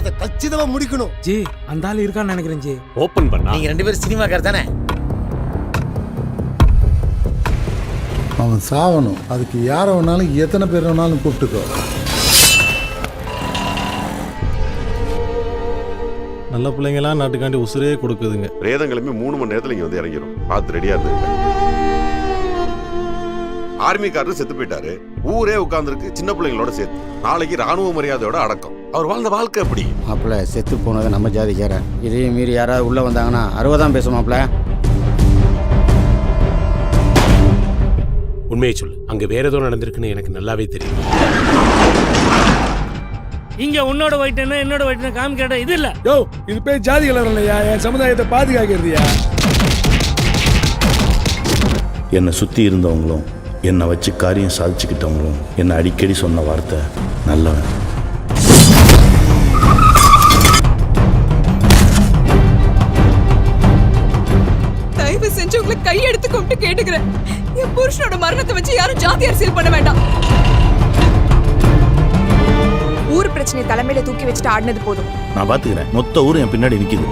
அதை கச்சிதமா முடிக்கணும். ஜி அந்த ஆள் இருக்கான்னு நினைக்கிறேன் ஜி. ஓபன் பண்ணா நீங்க 2 பேரும் சினிமாக்கார் தானே? அவன் சாவணும். அதுக்கு யாரை வேணாலும் எத்தனை பேர் வேணாலும் கூப்பிட்டுக்கோ. நல்ல பிள்ளைங்களாம் நாட்டுக்காண்டி உசுரே கொடுக்குதுங்க. பிரேதங்களுமே 3 மணி நேரத்துல இங்க வந்து இறங்கிடும். பார்த்து ரெடியா இருந்துங்க. ஆர்மிக்காரரு செத்து போயிட்டாரு. ஊரே உட்கார்ந்துருக்கு சின்ன பிள்ளைங்களோட சேர்த்து. நாளைக்கு ராணுவ மரியாதையோட அடக்கம். அவர் வாழ்ந்த வாழ்க்கை எப்படி? மாப்பிள்ள செத்து போனது நம்ம ஜாதிக்கார. இதையும் மீறி யாராவது உள்ள வந்தாங்கன்னா 60 பேசும் மாப்பிள்ள. உண்மையை சொல்லு. அங்க வேற ஏதோ நடந்திருக்குன்னு எனக்கு நல்லாவே தெரியும். இங்க உன்னோட வயிற்றுனா என்னோட வயிற்றுனா காமிக்காட்ட இது இல்ல. யோ இது பேர் ஜாதி கலர் இல்லையா? என் சமுதாயத்தை பாதுகாக்கிறதுயா. என்னை சுற்றி இருந்தவங்களும் என்னை வச்சு காரியம் சாதிச்சுக்கிட்டவங்களும் என்னை அடிக்கடி சொன்ன வார்த்தை நல்லவன். தயவு செஞ்சு உங்களை கையெடுத்து கும்பிட்டு கேட்டுக்கிறேன். என் புருஷனோட மரணத்தை வச்சு யாரும் ஜாதி அரசியல் பண்ண வேண்டாம். ஊர் பிரச்சனை தலைமையில தூக்கி வச்சுட்டு ஆடினது போதும். நான் பார்த்துக்கிறேன். மொத்த ஊரும் என் பின்னாடி நிற்கிது.